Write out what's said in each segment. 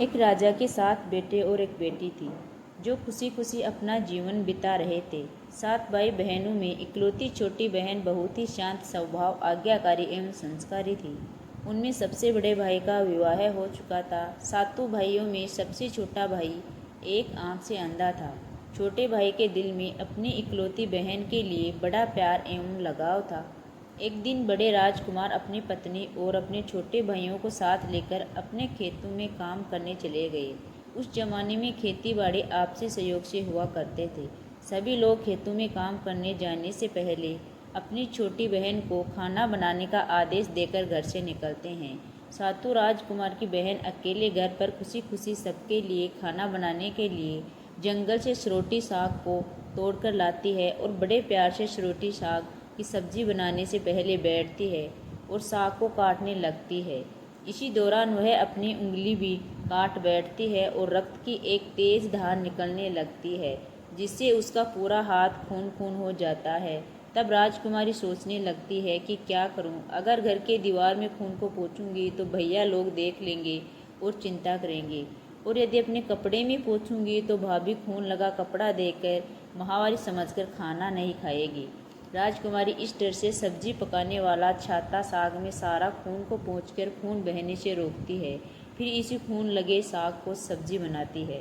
एक राजा के 7 बेटे और एक बेटी थी जो खुशी खुशी अपना जीवन बिता रहे थे। 7 भाई बहनों में इकलौती छोटी बहन बहुत ही शांत स्वभाव, आज्ञाकारी एवं संस्कारी थी। उनमें सबसे बड़े भाई का विवाह हो चुका था। 7 भाइयों में सबसे छोटा भाई एक आंख से अंधा था। छोटे भाई के दिल में अपनी इकलौती बहन के लिए बड़ा प्यार एवं लगाव था। एक दिन बड़े राजकुमार अपनी पत्नी और अपने छोटे भाइयों को साथ लेकर अपने खेतों में काम करने चले गए। उस जमाने में खेती बाड़ी आपसी सहयोग से हुआ करते थे। सभी लोग खेतों में काम करने जाने से पहले अपनी छोटी बहन को खाना बनाने का आदेश देकर घर से निकलते हैं। 7 राजकुमार की बहन अकेले घर पर खुशी खुशी सबके लिए खाना बनाने के लिए जंगल से स्रोटी साग को तोड़कर लाती है और बड़े प्यार से स्रोटी साग की सब्जी बनाने से पहले बैठती है और साग को काटने लगती है। इसी दौरान वह अपनी उंगली भी काट बैठती है और रक्त की एक तेज धार निकलने लगती है, जिससे उसका पूरा हाथ खून खून हो जाता है। तब राजकुमारी सोचने लगती है कि क्या करूं? अगर घर के दीवार में खून को पोंछूंगी तो भैया लोग देख लेंगे और चिंता करेंगे, और यदि अपने कपड़े में पोंछूंगी तो भाभी खून लगा कपड़ा देकर महावारी समझकर खाना नहीं खाएगी। राजकुमारी इस डर से सब्जी पकाने वाला छाता साग में सारा खून को पोंछकर खून बहने से रोकती है। फिर इसी खून लगे साग को सब्जी बनाती है।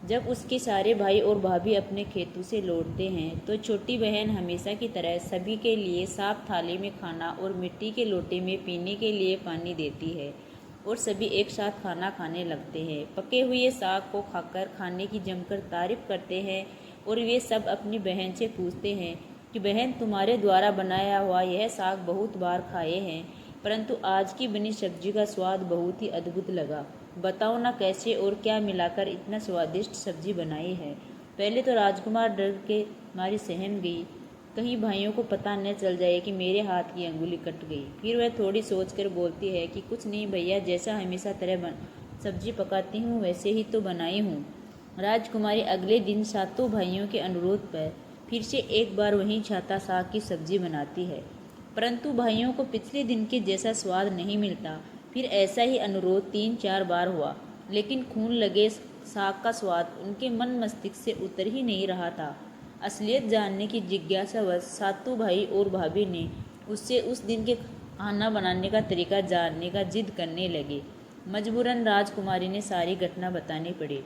जब उसके सारे भाई और भाभी अपने खेतों से लौटते हैं तो छोटी बहन हमेशा की तरह सभी के लिए साफ थाली में खाना और मिट्टी के लोटे में पीने के लिए पानी देती है और सभी एक साथ खाना खाने लगते हैं। पके हुए साग को खाकर खाने की जमकर तारीफ करते हैं और वे सब अपनी बहन से पूछते हैं कि बहन, तुम्हारे द्वारा बनाया हुआ यह साग बहुत बार खाए हैं, परंतु आज की बनी सब्जी का स्वाद बहुत ही अद्भुत लगा। बताओ ना कैसे और क्या मिलाकर इतना स्वादिष्ट सब्जी बनाई है। पहले तो राजकुमार डर के मारी सहम गई, कहीं भाइयों को पता न चल जाए कि मेरे हाथ की अंगुली कट गई। फिर वह थोड़ी सोचकर बोलती है कि कुछ नहीं भैया, जैसा हमेशा तरह सब्जी पकाती हूँ वैसे ही तो बनाई हूँ। राजकुमारी अगले दिन 7 भाइयों के अनुरोध पर फिर से एक बार वहीं छाता साग की सब्जी बनाती है, परंतु भाइयों को पिछले दिन के जैसा स्वाद नहीं मिलता। फिर ऐसा ही अनुरोध 3-4 बार हुआ, लेकिन खून लगे साग का स्वाद उनके मन मस्तिष्क से उतर ही नहीं रहा था। असलियत जानने की जिज्ञासावश 7 भाई और भाभी ने उससे उस दिन के खाना बनाने का तरीका जानने का जिद करने लगे। मजबूरन राजकुमारी ने सारी घटना बतानी पड़ी।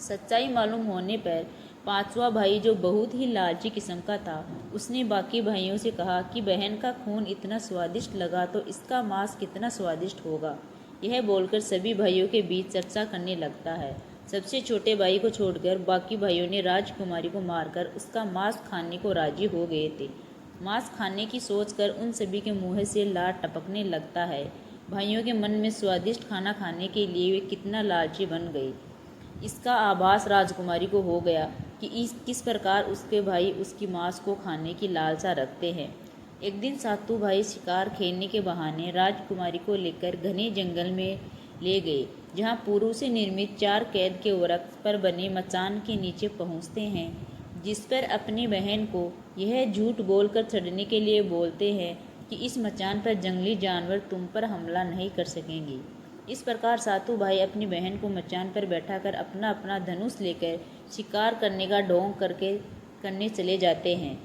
सच्चाई मालूम होने पर 5वां भाई, जो बहुत ही लालची किस्म का था, उसने बाकी भाइयों से कहा कि बहन का खून इतना स्वादिष्ट लगा तो इसका मांस कितना स्वादिष्ट होगा। यह बोलकर सभी भाइयों के बीच चर्चा करने लगता है। सबसे छोटे भाई को छोड़कर बाकी भाइयों ने राजकुमारी को मारकर उसका मांस खाने को राजी हो गए थे। मांस खाने की सोचकर उन सभी के मुंह से लार टपकने लगता है। भाइयों के मन में स्वादिष्ट खाना खाने के लिए वे कितना लालची बन गए, इसका आभास राजकुमारी को हो गया कि किस प्रकार उसके भाई उसकी मांस को खाने की लालसा रखते हैं। एक दिन 7 भाई शिकार खेलने के बहाने राजकुमारी को लेकर घने जंगल में ले गए, जहां पूर्व से निर्मित 4 कैद के वृक्ष पर बने मचान के नीचे पहुंचते हैं, जिस पर अपनी बहन को यह झूठ बोलकर चढ़ने के लिए बोलते हैं कि इस मचान पर जंगली जानवर तुम पर हमला नहीं कर सकेंगे। इस प्रकार 7 भाई अपनी बहन को मचान पर बैठाकर अपना अपना धनुष लेकर शिकार करने का ढोंग करने चले जाते हैं।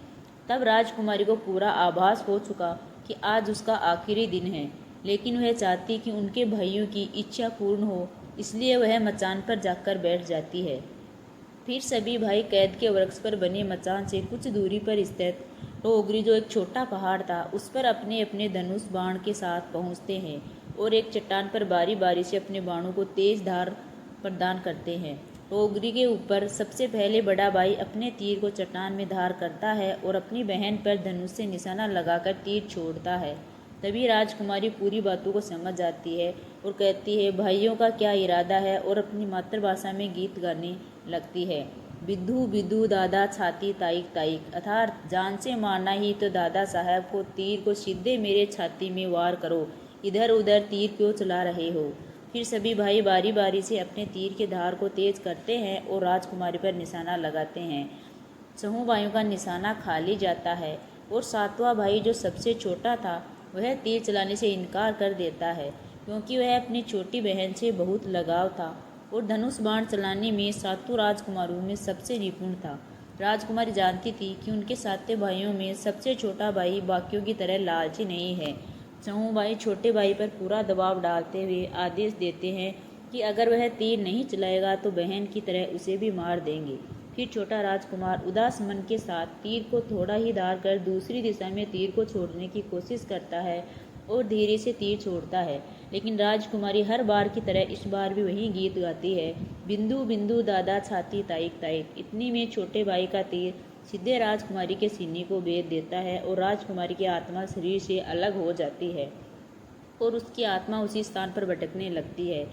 तब राजकुमारी को पूरा आभास हो चुका कि आज उसका आखिरी दिन है, लेकिन वह चाहती कि उनके भाइयों की इच्छा पूर्ण हो, इसलिए वह मचान पर जाकर बैठ जाती है। फिर सभी भाई कैद के वृक्ष पर बने मचान से कुछ दूरी पर स्थित टोगरी, जो एक छोटा पहाड़ था, उस पर अपने अपने धनुष बाण के साथ पहुंचते हैं और एक चट्टान पर बारी बारी से अपने बाणों को तेज धार प्रदान करते हैं। टोगरी के ऊपर सबसे पहले बड़ा भाई अपने तीर को चट्टान में धार करता है और अपनी बहन पर धनुष से निशाना लगाकर तीर छोड़ता है। तभी राजकुमारी पूरी बातों को समझ जाती है और कहती है भाइयों का क्या इरादा है, और अपनी मातृभाषा में गीत गाने लगती है। बिद्धू बिद्धू दादा छाती ताइक ताइक, अर्थात जान से मारना ही तो दादा साहब को, तीर को सीधे मेरे छाती में वार करो, इधर उधर तीर क्यों चला रहे हो। फिर सभी भाई बारी बारी से अपने तीर के धार को तेज करते हैं और राजकुमारी पर निशाना लगाते हैं। 6 भाइयों का निशाना खाली जाता है और 7वां भाई, जो सबसे छोटा था, वह तीर चलाने से इनकार कर देता है, क्योंकि वह अपनी छोटी बहन से बहुत लगाव था और धनुष बाण चलाने में सातों राजकुमारों में सबसे निपुण था। राजकुमारी जानती थी कि उनके सातों भाइयों में सबसे छोटा भाई बाकियों की तरह लालची नहीं है। चौं भाई छोटे भाई पर पूरा दबाव डालते हुए आदेश देते हैं कि अगर वह तीर नहीं चलाएगा तो बहन की तरह उसे भी मार देंगे। फिर छोटा राजकुमार उदास मन के साथ तीर को थोड़ा ही धार कर दूसरी दिशा में तीर को छोड़ने की कोशिश करता है और धीरे से तीर छोड़ता है। लेकिन राजकुमारी हर बार की तरह इस बार भी वही गीत गाती है, बिंदु बिंदु दादा छाती ताइक ताइक। इतनी में छोटे भाई का तीर सीधे राजकुमारी के सीने को भेद देता है और राजकुमारी की आत्मा शरीर से अलग हो जाती है और उसकी आत्मा उसी स्थान पर भटकने लगती है।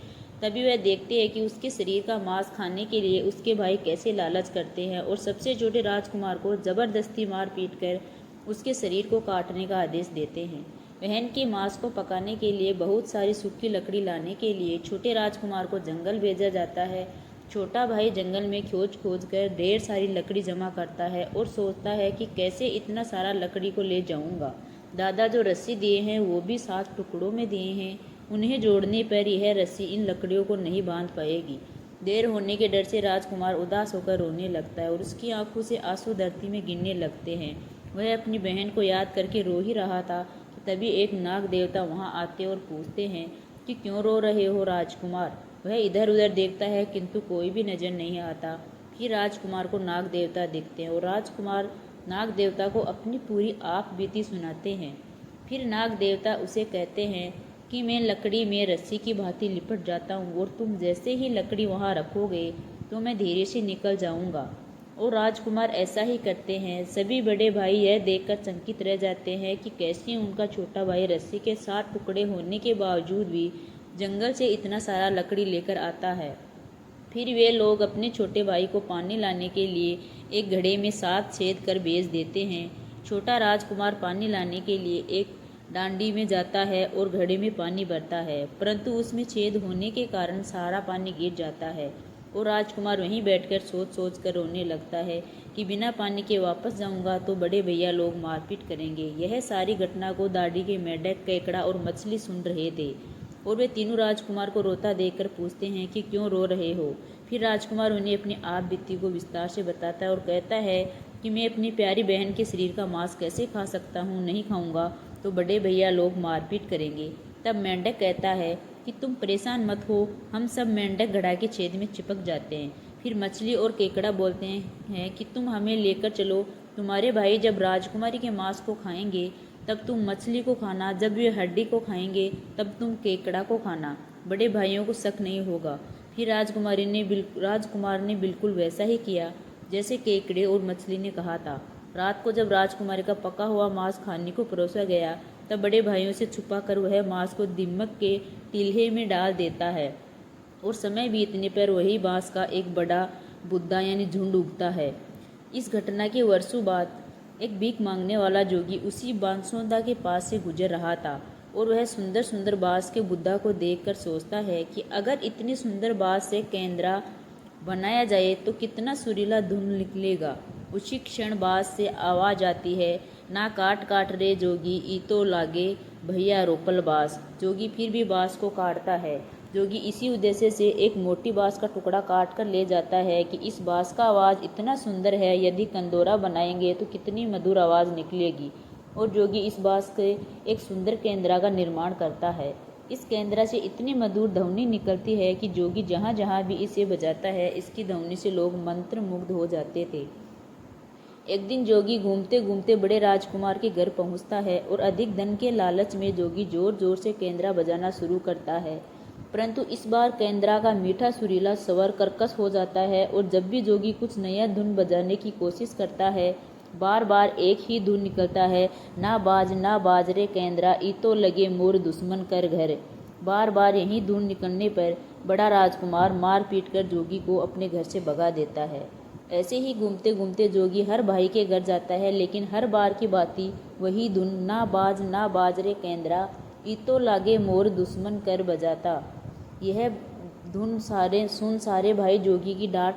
तभी वह देखते हैं कि उसके शरीर का मांस खाने के लिए उसके भाई कैसे लालच करते हैं और सबसे छोटे राजकुमार को जबरदस्ती मार पीट कर उसके शरीर को काटने का आदेश देते हैं। बहन के मांस को पकाने के लिए बहुत सारी सूखी लकड़ी लाने के लिए छोटे राजकुमार को जंगल भेजा जाता है। छोटा भाई जंगल में खोज खोज कर ढेर सारी लकड़ी जमा करता है और सोचता है कि कैसे इतना सारा लकड़ी को ले जाऊंगा। दादा जो रस्सी दिए हैं वो भी 7 टुकड़ों में दिए हैं, उन्हें जोड़ने पर यह रस्सी इन लकड़ियों को नहीं बांध पाएगी। देर होने के डर से राजकुमार उदास होकर रोने लगता है और उसकी आंखों से आंसू धरती में गिरने लगते हैं। वह अपनी बहन को याद करके रो ही रहा था कि तभी एक नाग देवता वहां आते और पूछते हैं कि क्यों रो रहे हो राजकुमार। वह इधर उधर देखता है किंतु कोई भी नजर नहीं आता। फिर राजकुमार को नाग देवता दिखते हैं और राजकुमार नाग देवता को अपनी पूरी आप बीती सुनाते हैं। फिर नाग देवता उसे कहते हैं कि मैं लकड़ी में रस्सी की भांति लिपट जाता हूँ और तुम जैसे ही लकड़ी वहाँ रखोगे तो मैं धीरे से निकल जाऊँगा। और राजकुमार ऐसा ही करते हैं। सभी बड़े भाई यह देखकर चकित रह जाते हैं कि कैसे उनका छोटा भाई रस्सी के 7 टुकड़े होने के बावजूद भी जंगल से इतना सारा लकड़ी लेकर आता है। फिर वे लोग अपने छोटे भाई को पानी लाने के लिए एक घड़े में 7 छेद कर भेज देते हैं। छोटा राजकुमार पानी लाने के लिए एक डांडी में जाता है और घड़े में पानी भरता है, परंतु उसमें छेद होने के कारण सारा पानी गिर जाता है और राजकुमार वहीं बैठकर सोच सोच कर रोने लगता है कि बिना पानी के वापस जाऊंगा तो बड़े भैया लोग मारपीट करेंगे। यह सारी घटना को दाढ़ी के मेंढक, केकड़ा और मछली सुन रहे थे और वे तीनों राजकुमार को रोता देखकर पूछते हैं कि क्यों रो रहे हो। फिर राजकुमार उन्हें अपनी आप बीती को विस्तार से बताता है और कहता है कि मैं अपनी प्यारी बहन के शरीर का मांस कैसे खा सकता हूँ, नहीं खाऊंगा तो बड़े भैया लोग मारपीट करेंगे। तब मेंढक कहता है कि तुम परेशान मत हो, हम सब मेंढक घड़ा के छेद में चिपक जाते हैं। फिर मछली और केकड़ा बोलते हैं कि तुम हमें लेकर चलो, तुम्हारे भाई जब राजकुमारी के मांस को खाएंगे तब तुम मछली को खाना, जब वे हड्डी को खाएंगे तब तुम केकड़ा को खाना, बड़े भाइयों को शक नहीं होगा। फिर राजकुमार ने बिल्कुल वैसा ही किया जैसे केकड़े और मछली ने कहा था। रात को जब राजकुमारी का पका हुआ मांस खाने को परोसा गया तब बड़े भाइयों से छुपाकर वह मांस को दिमक के टील्हे में डाल देता है और समय बीतने पर वही बांस का एक बड़ा बुद्धा यानी झुंड उगता है। इस घटना के वर्षों बाद एक भीख मांगने वाला जोगी उसी बांसोदा के पास से गुजर रहा था और वह सुंदर सुंदर बांस के बुद्धा को देखकर सोचता है कि अगर इतनी सुंदर बांस से केंद्रा बनाया जाए तो कितना सुरीला धुन निकलेगा। उसी क्षण बांस से आवाज आती है, ना काट काट रे जोगी, ई तो लागे भैया रोपल बांस। जोगी फिर भी बांस को काटता है। जोगी इसी उद्देश्य से एक मोटी बांस का टुकड़ा काट कर ले जाता है कि इस बांस का आवाज़ इतना सुंदर है, यदि कंदोरा बनाएंगे तो कितनी मधुर आवाज़ निकलेगी। और जोगी इस बांस के एक सुंदर केंद्रा का निर्माण करता है। इस केंद्रा से इतनी मधुर ध्वनि निकलती है कि जोगी जहाँ जहाँ भी इसे बजाता है इसकी ध्वनि से लोग मंत्र मुग्ध हो जाते थे। एक दिन जोगी घूमते घूमते बड़े राजकुमार के घर पहुंचता है और अधिक धन के लालच में जोगी जोर जोर से केंद्रा बजाना शुरू करता है, परंतु इस बार केंद्रा का मीठा सुरीला स्वर कर्कश हो जाता है और जब भी जोगी कुछ नया धुन बजाने की कोशिश करता है बार बार एक ही धुन निकलता है, ना बाज रे केंद्रा, ई तो लगे मोर दुश्मन कर घर। बार बार यही धुन निकलने पर बड़ा राजकुमार मार पीट कर जोगी को अपने घर से भगा देता है। ऐसे ही घूमते घूमते जोगी हर भाई के घर जाता है, लेकिन हर बार की बाती वही धुन, ना बाज रे केंद्रा, ई तो लागे मोर दुश्मन कर बजाता। यह धुन सारे भाई जोगी की डांट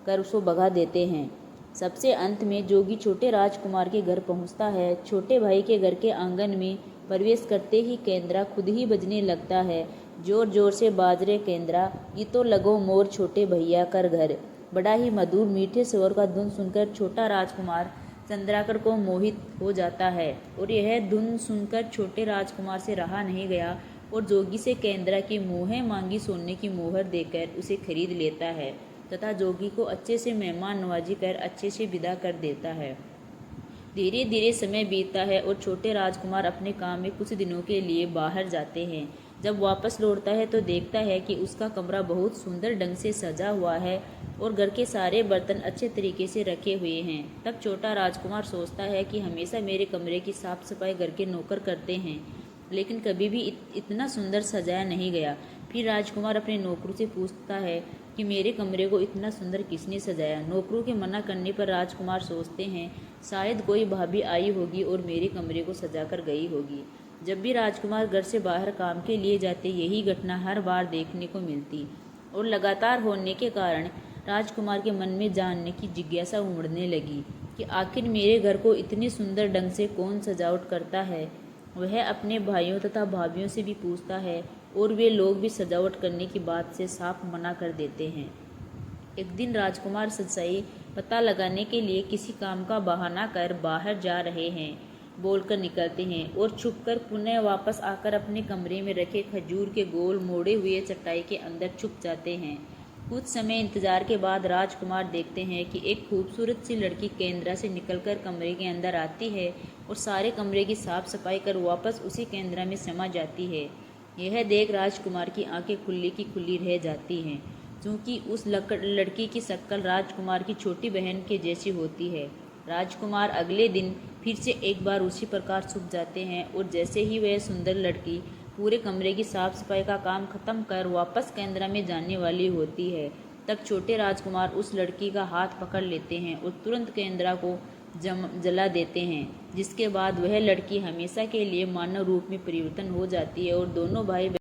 कर उसको भगा देते हैं। सबसे अंत में जोगी छोटे राजकुमार के घर पहुंचता है। छोटे भाई के घर के आंगन में प्रवेश करते ही केंद्रा खुद ही बजने लगता है। जोर जोर से बाज रे केंद्रा, ये तो लगो मोर छोटे भैया कर घर। बड़ा ही मधुर मीठे स्वर का धुन सुनकर छोटा राजकुमार चंद्राकर को मोहित हो जाता है और यह धुन सुनकर छोटे राजकुमार से रहा नहीं गया और जोगी से केंद्रा की मुँह मांगी सोने की मोहर देकर उसे खरीद लेता है तथा जोगी को अच्छे से मेहमान नवाजी कर अच्छे से विदा कर देता है। धीरे धीरे समय बीतता है और छोटे राजकुमार अपने काम में कुछ दिनों के लिए बाहर जाते हैं। जब वापस लौटता है तो देखता है कि उसका कमरा बहुत सुंदर ढंग से सजा हुआ है और घर के सारे बर्तन अच्छे तरीके से रखे हुए हैं। तब छोटा राजकुमार सोचता है कि हमेशा मेरे कमरे की साफ सफाई घर के नौकर करते हैं, लेकिन कभी भी इतना सुंदर सजाया नहीं गया। फिर राजकुमार अपने नौकरों से पूछता है कि मेरे कमरे को इतना सुंदर किसने सजाया। नौकरों के मना करने पर राजकुमार सोचते हैं शायद कोई भाभी आई होगी और मेरे कमरे को सजाकर गई होगी। जब भी राजकुमार घर से बाहर काम के लिए जाते यही घटना हर बार देखने को मिलती और लगातार होने के कारण राजकुमार के मन में जानने की जिज्ञासा उमड़ने लगी कि आखिर मेरे घर को इतने सुंदर ढंग से कौन सजावट करता है। वह अपने भाइयों तथा भाभियों से भी पूछता है और वे लोग भी सजावट करने की बात से साफ मना कर देते हैं। एक दिन राजकुमार सच्चाई पता लगाने के लिए किसी काम का बहाना कर बाहर जा रहे हैं बोलकर निकलते हैं और छुपकर पुनः वापस आकर अपने कमरे में रखे खजूर के गोल मोड़े हुए चटाई के अंदर छुप जाते हैं। कुछ समय इंतजार के बाद राजकुमार देखते हैं कि एक खूबसूरत सी लड़की केंद्रा से निकलकर कमरे के अंदर आती है और सारे कमरे की साफ सफाई कर वापस उसी केंद्रा में समा जाती है। यह देख राजकुमार की आंखें खुली की खुली रह जाती हैं, क्योंकि उस लड़की की शक्ल राजकुमार की छोटी बहन के जैसी होती है। राजकुमार अगले दिन फिर से एक बार उसी प्रकार छुप जाते हैं और जैसे ही वह सुंदर लड़की पूरे कमरे की साफ सफाई का काम खत्म कर वापस केंद्रा में जाने वाली होती है, तब छोटे राजकुमार उस लड़की का हाथ पकड़ लेते हैं और तुरंत केंद्रा को जला देते हैं, जिसके बाद वह लड़की हमेशा के लिए मानव रूप में परिवर्तन हो जाती है और दोनों भाई